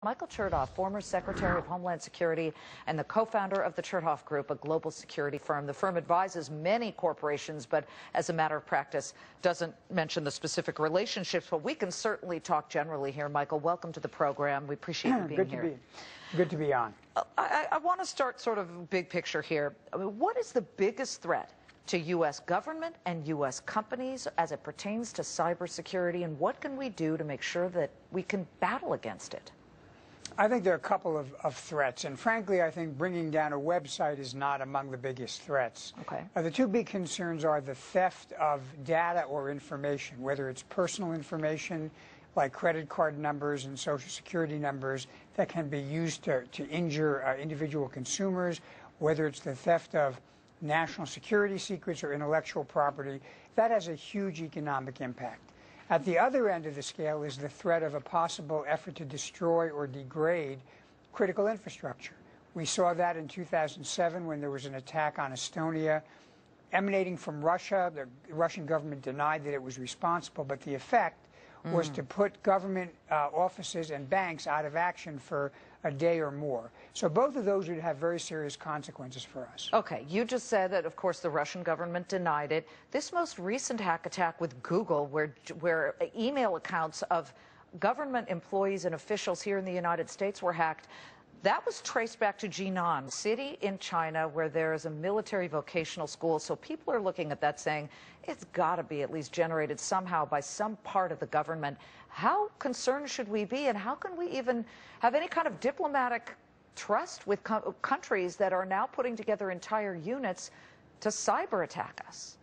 Michael Chertoff, former Secretary of Homeland Security and the co-founder of the Chertoff Group, a global security firm. The firm advises many corporations, but as a matter of practice, doesn't mention the specific relationships. But we can certainly talk generally here. Michael, welcome to the program. We appreciate you being here. Good to be on. I want to start sort of big picture here. I mean, what is the biggest threat to U.S. government and U.S. companies as it pertains to cybersecurity, and what can we do to make sure that we can battle against it? I think there are a couple of threats, and frankly, I think bringing down a website is not among the biggest threats. Okay. The two big concerns are the theft of data or information, whether it's personal information like credit card numbers and social security numbers that can be used to injure individual consumers, whether it's the theft of national security secrets or intellectual property. That has a huge economic impact. At the other end of the scale is the threat of a possible effort to destroy or degrade critical infrastructure. We saw that in 2007 when there was an attack on Estonia emanating from Russia. The Russian government denied that it was responsible, but the effect was to put government offices and banks out of action for a day or more. So both of those would have very serious consequences for us. Okay, you just said that, of course, the Russian government denied it. This most recent hack attack with Google, where email accounts of government employees and officials here in the United States were hacked, that was traced back to Jinan, city in China where there is a military vocational school. So people are looking at that saying, it's got to be at least generated somehow by some part of the government. How concerned should we be, and how can we even have any kind of diplomatic trust with countries that are now putting together entire units to cyber attack us?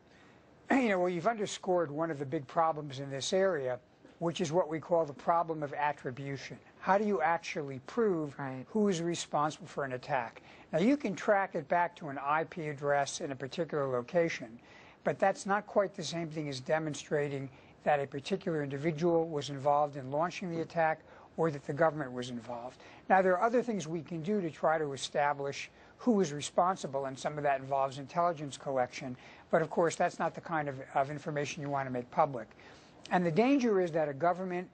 You know, well, you've underscored one of the big problems in this area, which is what we call the problem of attribution. How do you actually prove who is responsible for an attack? Now, you can track it back to an IP address in a particular location, but that's not quite the same thing as demonstrating that a particular individual was involved in launching the attack or that the government was involved. Now, there are other things we can do to try to establish who is responsible, and some of that involves intelligence collection, but of course that's not the kind of information you want to make public. And the danger is that a government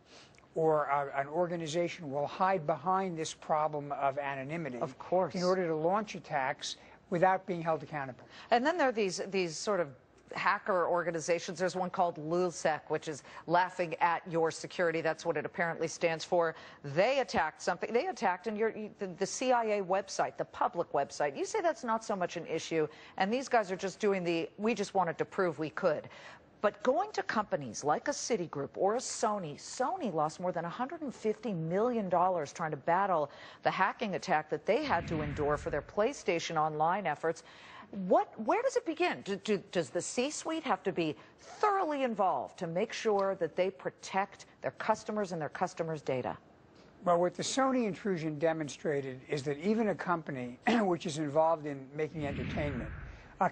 or an organization will hide behind this problem of anonymity, of course, in order to launch attacks without being held accountable. And then there are these sort of hacker organizations. There's one called LULSEC, which is laughing at your security. That's what it apparently stands for. They attacked something. They attacked the CIA website, the public website. You say that's not so much an issue, and these guys are just doing we just wanted to prove we could. But going to companies like a Citigroup or a Sony lost more than $150 million trying to battle the hacking attack that they had to endure for their PlayStation Online efforts. Where does it begin? Does the C-suite have to be thoroughly involved to make sure that they protect their customers and their customers' data? Well, what the Sony intrusion demonstrated is that even a company which is involved in making entertainment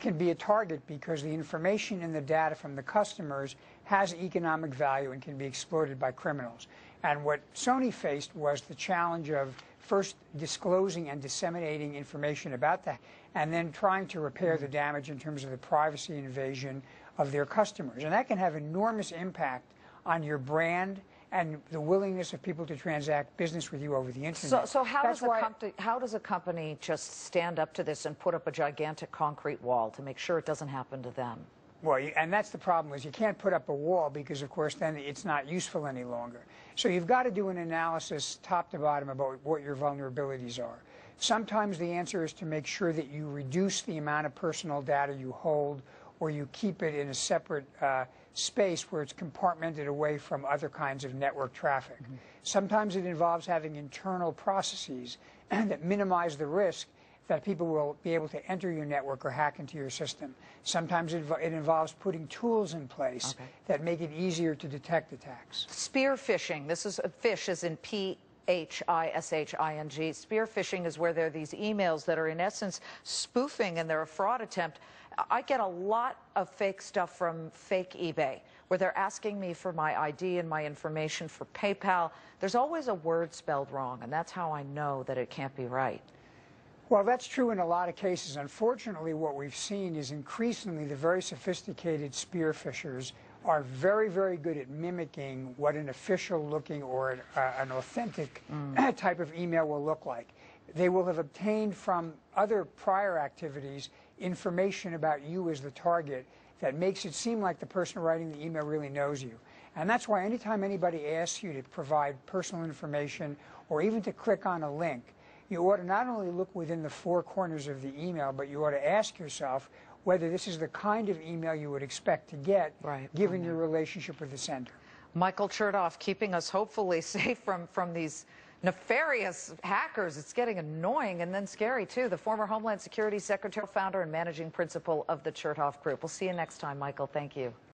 can be a target because the information and the data from the customers has economic value and can be exploited by criminals. And what Sony faced was the challenge of first disclosing and disseminating information about that, and then trying to repair the damage in terms of the privacy invasion of their customers. And that can have enormous impact on your brand and the willingness of people to transact business with you over the internet. So how does a company just stand up to this and put up a gigantic concrete wall to make sure it doesn't happen to them? Well, and that's the problem, is you can't put up a wall because, of course, then it's not useful any longer. So you've got to do an analysis top to bottom about what your vulnerabilities are. Sometimes the answer is to make sure that you reduce the amount of personal data you hold, or you keep it in a separate space where it's compartmented away from other kinds of network traffic. Sometimes it involves having internal processes that minimize the risk that people will be able to enter your network or hack into your system. Sometimes it involves putting tools in place that make it easier to detect attacks. Spearfishing. This is fish as in Phishing. Spearfishing is where there are these emails that are in essence spoofing, and they're a fraud attempt. I get a lot of fake stuff from fake eBay, where they're asking me for my ID and my information for PayPal. There's always a word spelled wrong, and that's how I know that it can't be right. Well, that's true in a lot of cases. Unfortunately, what we've seen is increasingly the very sophisticated spearfishers are very, very good at mimicking what an official-looking or an authentic type of email will look like. They will have obtained from other prior activities information about you as the target that makes it seem like the person writing the email really knows you. And that's why anytime anybody asks you to provide personal information or even to click on a link, you ought to not only look within the four corners of the email, but you ought to ask yourself whether this is the kind of email you would expect to get, given your relationship with the sender. Michael Chertoff, keeping us hopefully safe from these nefarious hackers. It's getting annoying and then scary, too. The former Homeland Security Secretary, founder, and managing principal of the Chertoff Group. We'll see you next time, Michael. Thank you.